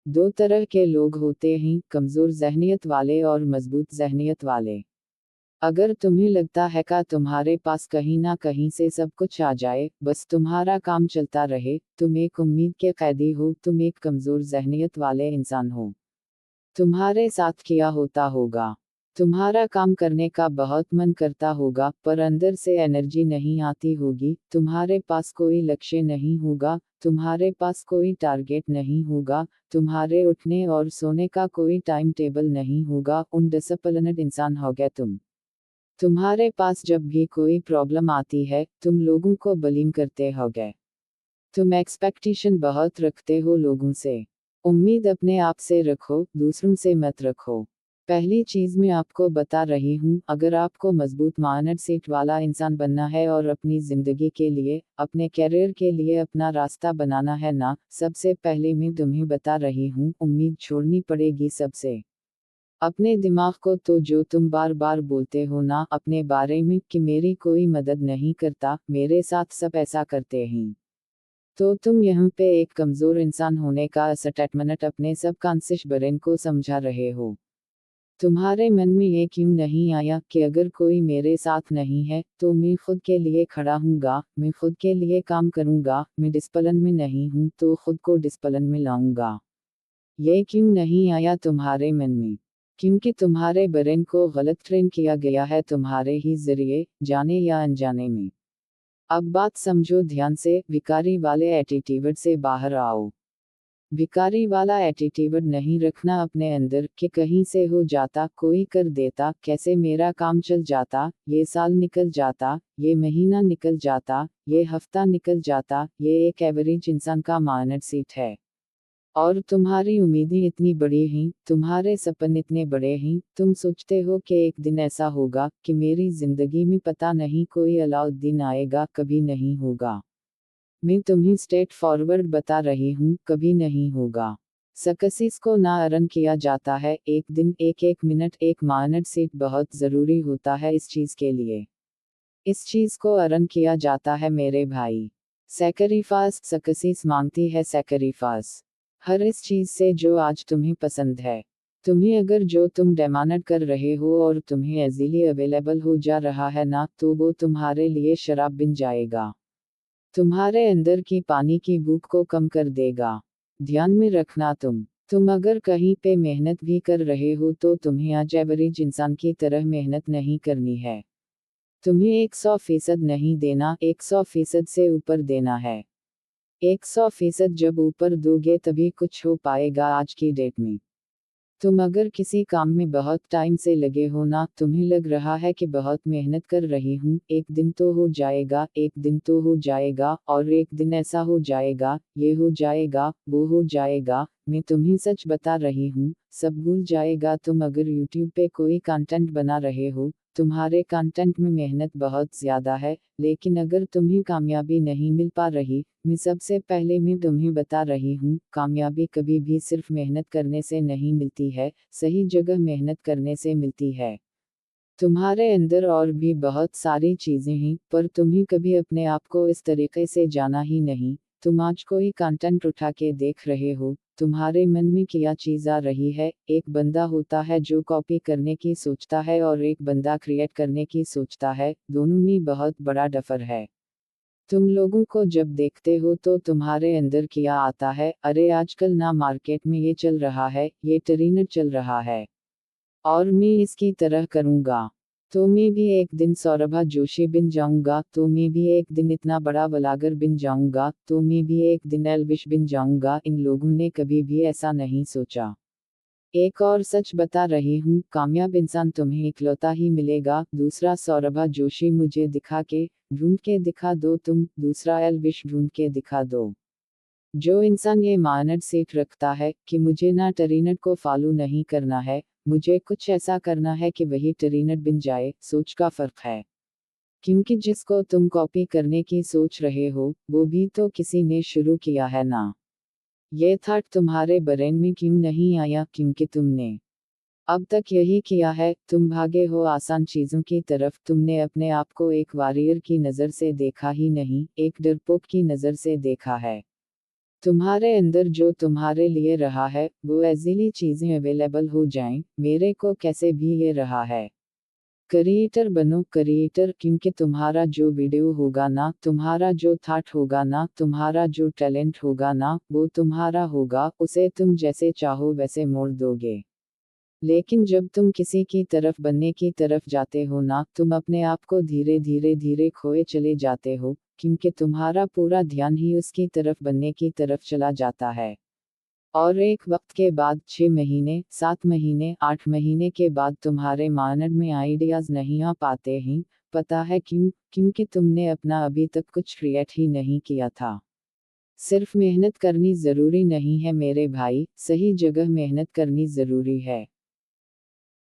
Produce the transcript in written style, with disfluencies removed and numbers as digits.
दो तरह के लोग होते हैं, कमजोर जहनियत वाले और मजबूत जहनियत वाले। अगर तुम्हें लगता है कि तुम्हारे पास कहीं ना कहीं से सब कुछ आ जाए, बस तुम्हारा काम चलता रहे, तुम एक उम्मीद के कैदी हो, तुम एक कमजोर जहनियत वाले इंसान हो। तुम्हारे साथ किया होता होगा, तुम्हारा काम करने का बहुत मन करता होगा, पर अंदर से एनर्जी नहीं आती होगी, तुम्हारे पास कोई लक्ष्य नहीं होगा, तुम्हारे पास कोई टारगेट नहीं होगा, तुम्हारे उठने और सोने का कोई टाइम टेबल नहीं होगा, अनडिसिप्लिन्ड इंसान हो गए तुम। तुम्हारे पास जब भी कोई प्रॉब्लम आती है, तुम लोगों को ब्लेम करते हो गए। तुम एक्सपेक्टेशन बहुत रखते हो लोगों से। उम्मीद अपने आप से रखो, दूसरों से मत रखो। पहली चीज मैं आपको बता रही हूँ, अगर आपको मजबूत माइंड सेट वाला इंसान बनना है और अपनी जिंदगी के लिए, अपने कैरियर के लिए अपना रास्ता बनाना है ना, सबसे पहले मैं तुम्हें बता रही हूँ, उम्मीद छोड़नी पड़ेगी सबसे। अपने दिमाग को, तो जो तुम बार बार बोलते हो ना अपने बारे में कि मेरी कोई मदद नहीं करता, मेरे साथ सब ऐसा करते हैं, तो तुम यहाँ पे एक कमजोर इंसान होने का स्टेटमेंट अपने सबकॉन्शियस ब्रेन को समझा रहे हो। तुम्हारे मन में ये क्यों नहीं आया कि अगर कोई मेरे साथ नहीं है, तो मैं खुद के लिए खड़ा हूँगा, मैं खुद के लिए काम करूँगा, मैं डिसिप्लिन में नहीं हूँ तो खुद को डिसिप्लिन में लाऊंगा। ये क्यों नहीं आया तुम्हारे मन में? क्योंकि तुम्हारे ब्रेन को गलत ट्रेन किया गया है तुम्हारे ही जरिए, जाने या अनजाने में। अब बात समझो ध्यान से, भिखारी वाले एटीट्यूड से बाहर आओ। भिखारी वाला एटीट्यूड नहीं रखना अपने अंदर कि कहीं से हो जाता, कोई कर देता, कैसे मेरा काम चल जाता, ये साल निकल जाता, ये महीना निकल जाता, ये हफ्ता निकल जाता, ये एक एवरेज इंसान का माइंड सेट है। और तुम्हारी उम्मीदें इतनी बड़ी हैं, तुम्हारे सपने इतने बड़े हैं, तुम सोचते हो कि एक दिन ऐसा होगा कि मेरी जिंदगी में पता नहीं कोई अलाउद्दीन आएगा, कभी नहीं होगा। मैं तुम्हें स्ट्रेट फॉरवर्ड बता रही हूँ, कभी नहीं होगा। सक्सेस को ना अर्न किया जाता है, एक दिन, एक एक मिनट, एक माइंड सेट बहुत जरूरी होता है इस चीज के लिए। इस चीज को अर्न किया जाता है मेरे भाई। सैक्रिफाइस सक्सेस मांगती है सैक्रिफाइस। हर इस चीज से जो आज तुम्हें पसंद है, तुम्हें अगर जो तुम डिमांड कर रहे हो और तुम्हें इजीली अवेलेबल हो जा रहा है ना, तो वो तुम्हारे लिए शराब बन जाएगा। तुम्हारे अंदर की पानी की भूख को कम कर देगा। ध्यान में रखना, तुम अगर कहीं पे मेहनत भी कर रहे हो तो तुम्हें आज एवरेज इंसान की तरह मेहनत नहीं करनी है। तुम्हें 100% नहीं देना, 100% से ऊपर देना है। 100% जब ऊपर दोगे तभी कुछ हो पाएगा आज की डेट में। तुम अगर किसी काम में बहुत टाइम से लगे हो ना, तुम्हें लग रहा है कि बहुत मेहनत कर रही हूँ, एक दिन तो हो जाएगा, एक दिन तो हो जाएगा, और एक दिन ऐसा हो जाएगा, ये हो जाएगा, वो हो जाएगा, मैं तुम्हें सच बता रही हूँ, सब भूल जाएगा। तुम अगर YouTube पे कोई कंटेंट बना रहे हो, तुम्हारे कंटेंट में मेहनत बहुत ज्यादा है, लेकिन अगर तुम्हें कामयाबी नहीं मिल पा रही, मैं सबसे पहले मैं तुम्हें बता रही हूँ, कामयाबी कभी भी सिर्फ मेहनत करने से नहीं मिलती है, सही जगह मेहनत करने से मिलती है। तुम्हारे अंदर और भी बहुत सारी चीजें हैं, पर तुम्हें कभी अपने आप को इस तरीके से जाना ही नहीं। तुम आज कोई कंटेंट उठा के देख रहे हो, तुम्हारे मन में क्या चीज आ रही है, एक बंदा होता है जो कॉपी करने की सोचता है और एक बंदा क्रिएट करने की सोचता है, दोनों में बहुत बड़ा डिफर है। तुम लोगों को जब देखते हो तो तुम्हारे अंदर क्या आता है, अरे आजकल ना मार्केट में ये चल रहा है, ये ट्रेंड चल रहा है, और मैं इसकी तरह करूंगा, तो मैं भी एक दिन सौरभा जोशी बन जाऊंगा, तो मैं भी एक दिन इतना बड़ा ब्लॉगर बन जाऊंगा, तो मैं भी एक दिन एल्विश बन जाऊंगा। इन लोगों ने कभी भी ऐसा नहीं सोचा। एक और सच बता रही हूँ, कामयाब इंसान तुम्हें इकलौता ही मिलेगा। दूसरा सौरभा जोशी मुझे दिखा के, ढूंढ के दिखा दो तुम, दूसरा एल्विश ढूंढ के दिखा दो। जो इंसान ये माइंड सेट रखता है कि मुझे ना ट्रेंड को फॉलो नहीं करना है, मुझे कुछ ऐसा करना है कि वही ट्रेंड बन जाए, सोच का फर्क है। क्योंकि जिसको तुम कॉपी करने की सोच रहे हो, वो भी तो किसी ने शुरू किया है ना। ये थॉट तुम्हारे ब्रेन में क्यों नहीं आया? क्योंकि तुमने अब तक यही किया है, तुम भागे हो आसान चीजों की तरफ, तुमने अपने आप को एक वॉरियर की नजर से देखा ही नहीं, एक डरपोक की नजर से देखा है। तुम्हारे अंदर जो तुम्हारे लिए रहा है वो इजीली चीजें अवेलेबल हो जाएं, मेरे को कैसे भी ये रहा है। क्रिएटर बनो क्रिएटर, क्योंकि तुम्हारा जो वीडियो होगा ना, तुम्हारा जो थॉट होगा ना, तुम्हारा जो टैलेंट होगा ना, वो तुम्हारा होगा, उसे तुम जैसे चाहो वैसे मोड़ दोगे। लेकिन जब तुम किसी की तरफ बनने की तरफ जाते हो ना, तुम अपने आप को धीरे धीरे धीरे खोए चले जाते हो, क्योंकि तुम्हारा पूरा ध्यान ही उसकी तरफ बनने की तरफ चला जाता है। और एक वक्त के बाद 6 महीने, 7 महीने, 8 महीने के बाद तुम्हारे माइंड में आइडियाज नहीं आ पाते हैं। पता है क्यों? क्योंकि तुमने अपना अभी तक कुछ क्रिएट ही नहीं किया था। सिर्फ मेहनत करनी जरूरी नहीं है मेरे भाई, सही जगह मेहनत करनी जरूरी है।